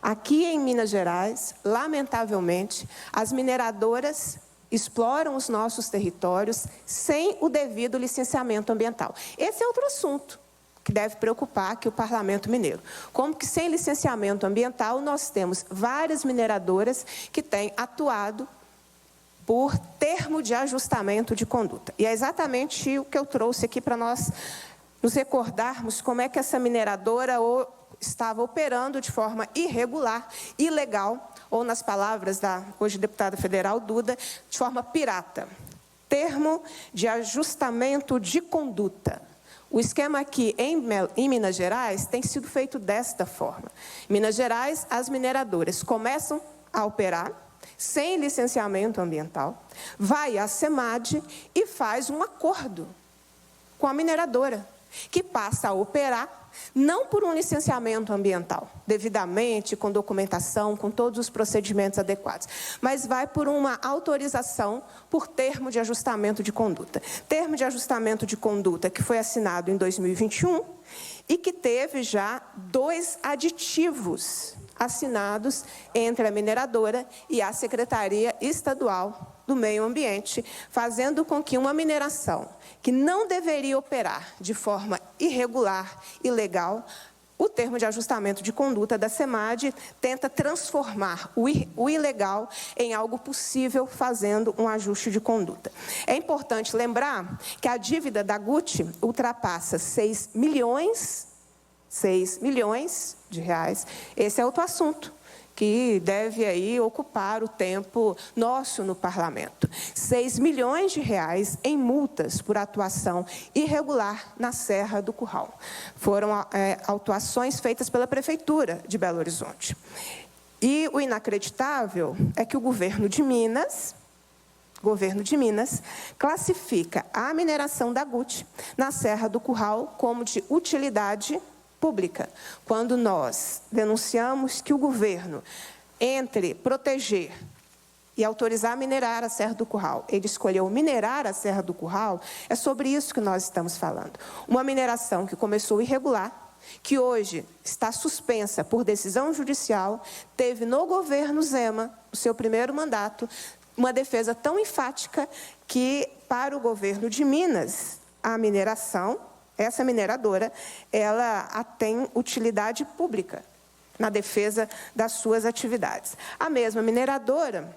Aqui em Minas Gerais, lamentavelmente, as mineradoras exploram os nossos territórios sem o devido licenciamento ambiental. Esse é outro assunto que deve preocupar aqui o Parlamento Mineiro. Como que sem licenciamento ambiental nós temos várias mineradoras que têm atuado por termo de ajustamento de conduta. E é exatamente o que eu trouxe aqui para nós nos recordarmos como é que essa mineradora estava operando de forma irregular, ilegal, ou nas palavras da hoje deputada federal Duda, de forma pirata. Termo de ajustamento de conduta. O esquema aqui em Minas Gerais tem sido feito desta forma. Em Minas Gerais, as mineradoras começam a operar sem licenciamento ambiental, vai à SEMAD e faz um acordo com a mineradora, que passa a operar não por um licenciamento ambiental, devidamente, com documentação, com todos os procedimentos adequados, mas vai por uma autorização por termo de ajustamento de conduta. Termo de ajustamento de conduta que foi assinado em 2021 e que teve já 2 aditivos assinados entre a mineradora e a Secretaria Estadual do Meio Ambiente, fazendo com que uma mineração que não deveria operar de forma irregular, ilegal, o termo de ajustamento de conduta da SEMAD tenta transformar o ilegal em algo possível, fazendo um ajuste de conduta. É importante lembrar que a dívida da GUT ultrapassa 6 milhões de reais. Esse é outro assunto que deve aí ocupar o tempo nosso no Parlamento. 6 milhões de reais em multas por atuação irregular na Serra do Curral. Foram autuações feitas pela Prefeitura de Belo Horizonte. E o inacreditável é que o governo de Minas classifica a mineração da GUT na Serra do Curral como de utilidade pública, quando nós denunciamos que o governo, entre proteger e autorizar minerar a Serra do Curral, ele escolheu minerar a Serra do Curral, é sobre isso que nós estamos falando. Uma mineração que começou irregular, que hoje está suspensa por decisão judicial, teve no governo Zema, o seu primeiro mandato, uma defesa tão enfática que, para o governo de Minas, a mineração, essa mineradora, ela tem utilidade pública na defesa das suas atividades. A mesma mineradora,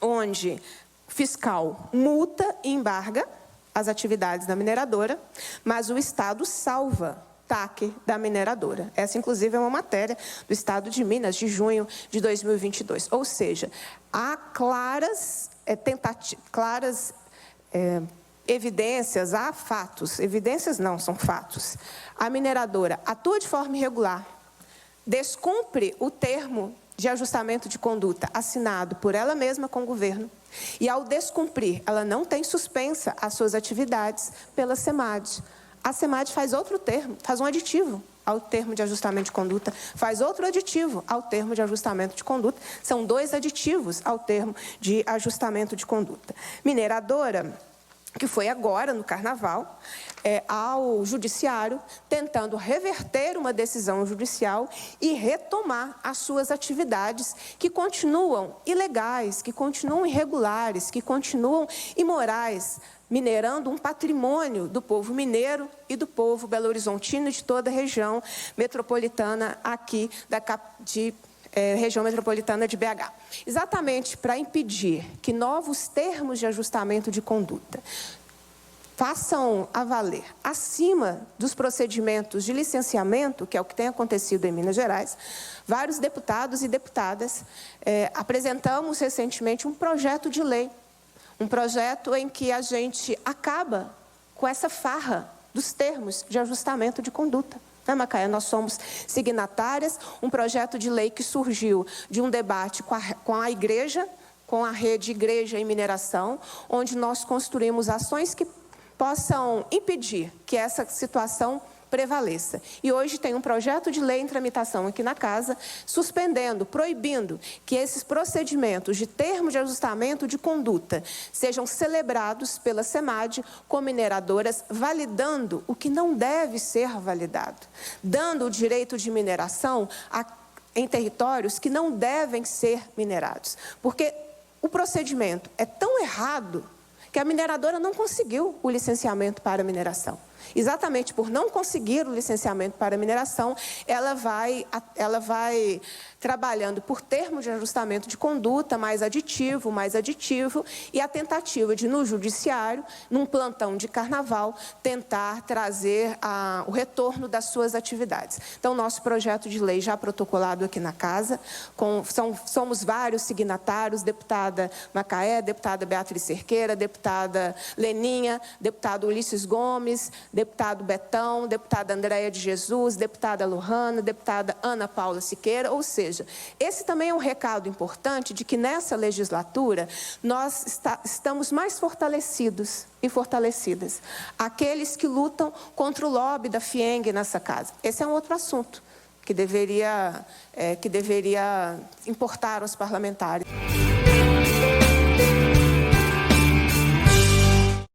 onde o fiscal multa e embarga as atividades da mineradora, mas o Estado salva TAC da mineradora. Essa, inclusive, é uma matéria do Estado de Minas, de junho de 2022. Ou seja, há claras evidências, há fatos, evidências não, são fatos. A mineradora atua de forma irregular, descumpre o termo de ajustamento de conduta assinado por ela mesma com o governo, e ao descumprir, ela não tem suspensa as suas atividades pela SEMAD. A SEMAD faz outro termo, faz um aditivo ao termo de ajustamento de conduta, faz outro aditivo ao termo de ajustamento de conduta, são 2 aditivos ao termo de ajustamento de conduta. Mineradora, que foi agora, no Carnaval, ao Judiciário, tentando reverter uma decisão judicial e retomar as suas atividades que continuam ilegais, que continuam irregulares, que continuam imorais, minerando um patrimônio do povo mineiro e do povo belo-horizontino de toda a região metropolitana aqui região metropolitana de BH. Exatamente para impedir que novos termos de ajustamento de conduta façam a valer acima dos procedimentos de licenciamento, que é o que tem acontecido em Minas Gerais, vários deputados e deputadas apresentamos recentemente um projeto de lei, um projeto em que a gente acaba com essa farra dos termos de ajustamento de conduta. Macaé, nós somos signatárias, um projeto de lei que surgiu de um debate com a igreja, com a rede Igreja em Mineração, onde nós construímos ações que possam impedir que essa situação prevaleça. E hoje tem um projeto de lei em tramitação aqui na Casa, suspendendo, proibindo que esses procedimentos de termo de ajustamento de conduta sejam celebrados pela SEMAD com mineradoras, validando o que não deve ser validado, dando o direito de mineração em territórios que não devem ser minerados, porque o procedimento é tão errado que a mineradora não conseguiu o licenciamento para a mineração. Exatamente por não conseguir o licenciamento para a mineração, ela vai trabalhando por termo de ajustamento de conduta, mais aditivo, e a tentativa de, no judiciário, num plantão de carnaval, tentar trazer o retorno das suas atividades. Então, nosso projeto de lei já protocolado aqui na Casa, somos vários signatários, deputada Macaé, deputada Beatriz Cerqueira, deputada Leninha, deputado Ulisses Gomes, deputado Betão, deputada Andréia de Jesus, deputada Lohana, deputada Ana Paula Siqueira, ou seja, esse também é um recado importante de que nessa legislatura nós estamos mais fortalecidos e fortalecidas. Aqueles que lutam contra o lobby da FIENG nessa casa. Esse é um outro assunto que deveria importar aos parlamentares.